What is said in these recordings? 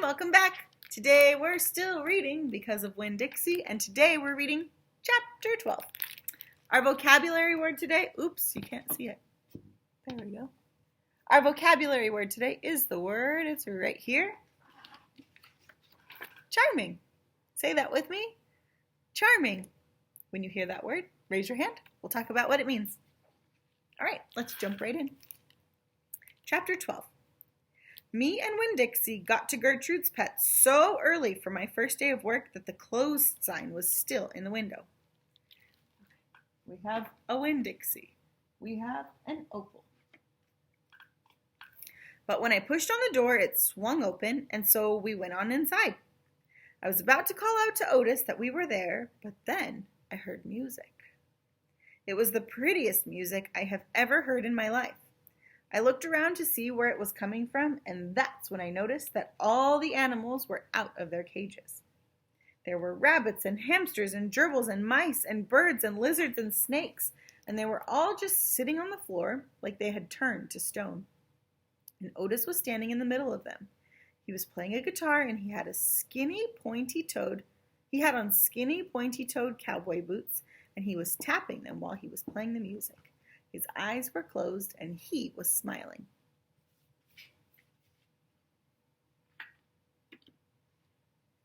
welcome back. Today we're still reading because of Winn, Dixie, and today we're reading chapter 12. Our vocabulary word today, oops, you can't see it. There we go. Our vocabulary word today is the word, it's right here, charming. Say that with me, charming. When you hear that word, raise your hand. We'll talk about what it means. All right, let's jump right in. Chapter 12. Me and Winn Dixie got to Gertrude's Pet so early for my first day of work that the closed sign was still in the window. We have a Winn Dixie. We have an opal. But when I pushed on the door, it swung open, and so we went on inside. I was about to call out to Otis that we were there, but then I heard music. It was the prettiest music I have ever heard in my life. I looked around to see where it was coming from, and that's when I noticed that all the animals were out of their cages. There were rabbits and hamsters and gerbils and mice and birds and lizards and snakes, and they were all just sitting on the floor like they had turned to stone. And Otis was standing in the middle of them. He was playing a guitar, and he had on skinny, pointy-toed cowboy boots, and he was tapping them while he was playing the music. His eyes were closed, and he was smiling.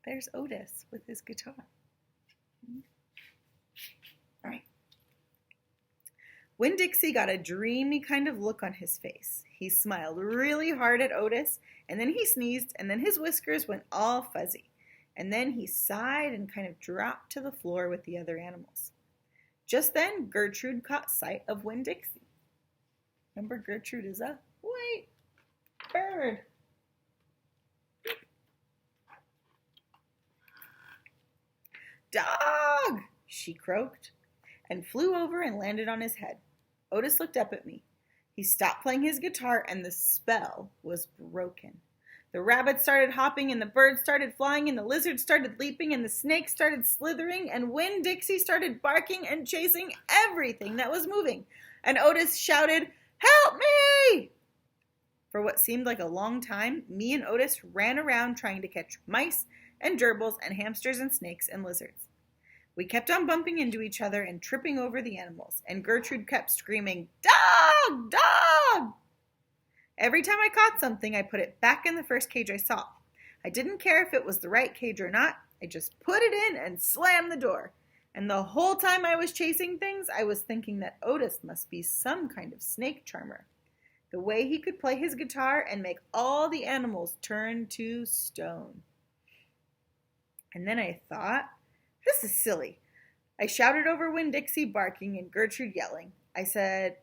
There's Otis with his guitar. All right. Winn Dixie got a dreamy kind of look on his face. He smiled really hard at Otis, and then he sneezed, and then his whiskers went all fuzzy. And then he sighed and kind of dropped to the floor with the other animals. Just then, Gertrude caught sight of Winn Dixie. Remember, Gertrude is a white bird. "Dog!" she croaked, and flew over and landed on his head. Otis looked up at me. He stopped playing his guitar, and the spell was broken. The rabbits started hopping, and the birds started flying, and the lizards started leaping, and the snakes started slithering, and Winn Dixie started barking and chasing everything that was moving. And Otis shouted, "Help me!" For what seemed like a long time, me and Otis ran around trying to catch mice and gerbils and hamsters and snakes and lizards. We kept on bumping into each other and tripping over the animals, and Gertrude kept screaming, "Dog! Dog!" Every time I caught something, I put it back in the first cage I saw. I didn't care if it was the right cage or not. I just put it in and slammed the door. And the whole time I was chasing things, I was thinking that Otis must be some kind of snake charmer. The way he could play his guitar and make all the animals turn to stone. And then I thought, this is silly. I shouted over Winn Dixie barking and Gertrude yelling. I said,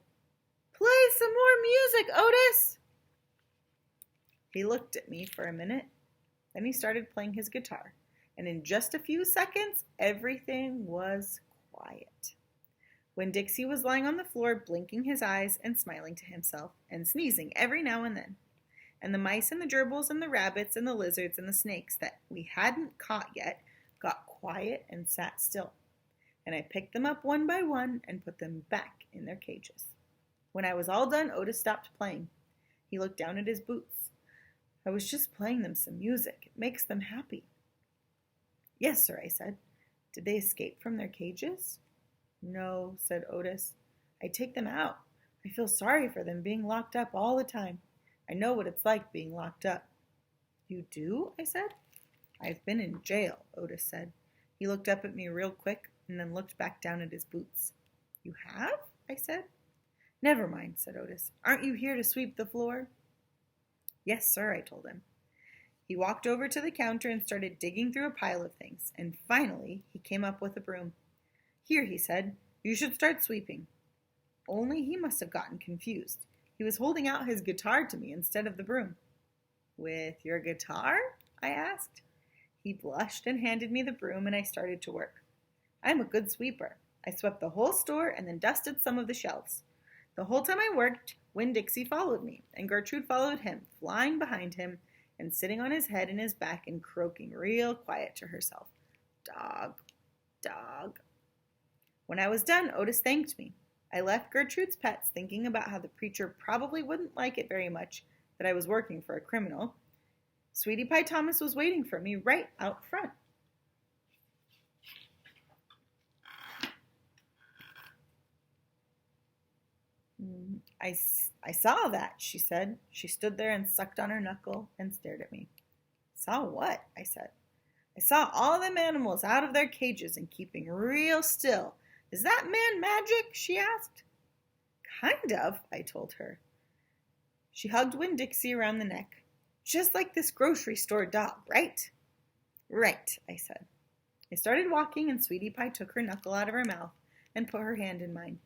"Play some more music, Otis!" He looked at me for a minute, then he started playing his guitar, and in just a few seconds, everything was quiet. Winn Dixie was lying on the floor, blinking his eyes and smiling to himself, and sneezing every now and then. And the mice and the gerbils and the rabbits and the lizards and the snakes that we hadn't caught yet got quiet and sat still. And I picked them up one by one and put them back in their cages. When I was all done, Otis stopped playing. He looked down at his boots. "I was just playing them some music. It makes them happy." "Yes, sir," I said. "Did they escape from their cages?" "No," said Otis. "I take them out. I feel sorry for them being locked up all the time. I know what it's like being locked up." "You do?" I said. "I've been in jail," Otis said. He looked up at me real quick and then looked back down at his boots. "You have?" I said. "Never mind," said Otis. "Aren't you here to sweep the floor?" "Yes, sir," I told him. He walked over to the counter and started digging through a pile of things, and finally he came up with a broom. "Here," he said, "you should start sweeping." Only he must have gotten confused. He was holding out his guitar to me instead of the broom. "With your guitar?" I asked. He blushed and handed me the broom, and I started to work. I'm a good sweeper. I swept the whole store and then dusted some of the shelves. The whole time I worked, Winn Dixie followed me, and Gertrude followed him, flying behind him and sitting on his head and his back and croaking real quiet to herself. "Dog, dog." When I was done, Otis thanked me. I left Gertrude's Pets thinking about how the preacher probably wouldn't like it very much that I was working for a criminal. Sweetie Pie Thomas was waiting for me right out front. I saw that, she said. She stood there and sucked on her knuckle and stared at me. Saw what? I said. I saw all them animals out of their cages and keeping real still. Is that man magic? She asked. Kind of, I told her. She hugged Winn Dixie around the neck. Just like this grocery store dog, right? Right, I said. I started walking and Sweetie Pie took her knuckle out of her mouth and put her hand in mine.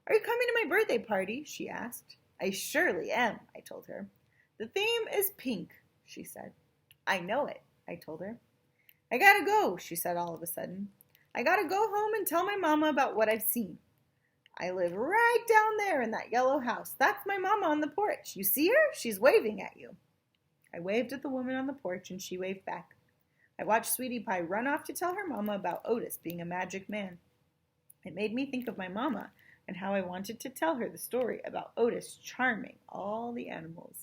Are you coming to my birthday party? She asked. I surely am, I told her. The theme is pink, she said. I know it, I told her. I gotta go, she said all of a sudden. I gotta go home and tell my mama about what I've seen. I live right down there in that yellow house. That's my mama on the porch. You see her? She's waving at you. I waved at the woman on the porch and she waved back. I watched Sweetie Pie run off to tell her mama about Otis being a magic man. It made me think of my mama and how I wanted to tell her the story about Otis charming all the animals.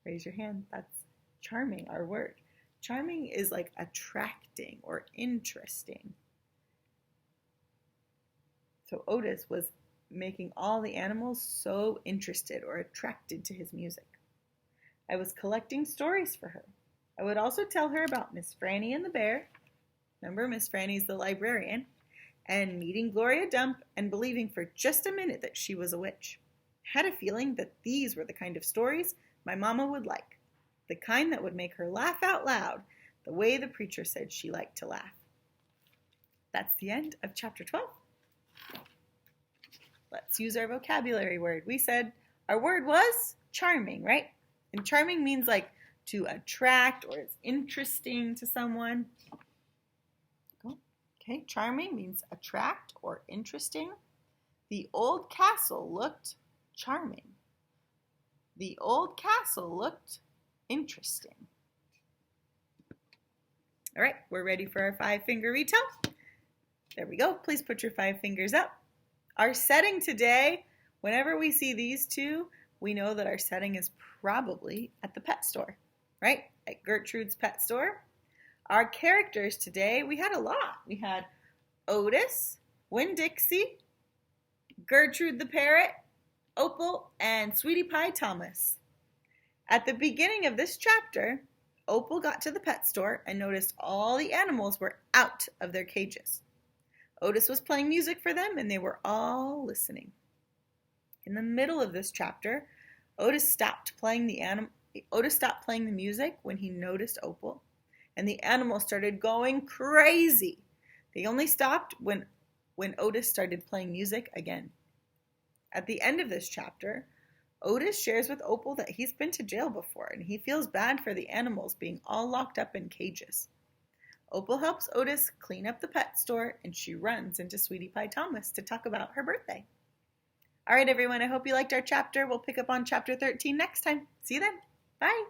Raise your hand. That's charming, our word. Charming is like attracting or interesting. So Otis was making all the animals so interested or attracted to his music. I was collecting stories for her. I would also tell her about Miss Franny and the bear. Remember, Miss Franny's the librarian. And meeting Gloria Dump and believing for just a minute that she was a witch. I had a feeling that these were the kind of stories my mama would like. The kind that would make her laugh out loud, the way the preacher said she liked to laugh. That's the end of chapter 12. Let's use our vocabulary word. We said our word was charming, right? And charming means like to attract or it's interesting to someone. Okay, charming means attract or interesting. The old castle looked charming. The old castle looked interesting. All right, we're ready for our 5-finger retell. There we go. Please put your 5 fingers up. Our setting today, whenever we see these two, we know that our setting is probably at the pet store, right? At Gertrude's pet store. Our characters today, we had a lot. We had Otis, Winn Dixie, Gertrude the parrot, Opal, and Sweetie Pie Thomas. At the beginning of this chapter, Opal got to the pet store and noticed all the animals were out of their cages. Otis was playing music for them and they were all listening. In the middle of this chapter, Otis stopped playing the music when he noticed Opal. And the animals started going crazy. They only stopped when Otis started playing music again. At the end of this chapter, Otis shares with Opal that he's been to jail before and he feels bad for the animals being all locked up in cages. Opal helps Otis clean up the pet store and she runs into Sweetie Pie Thomas to talk about her birthday. All right, everyone, I hope you liked our chapter. We'll pick up on chapter 13 next time. See you then. Bye.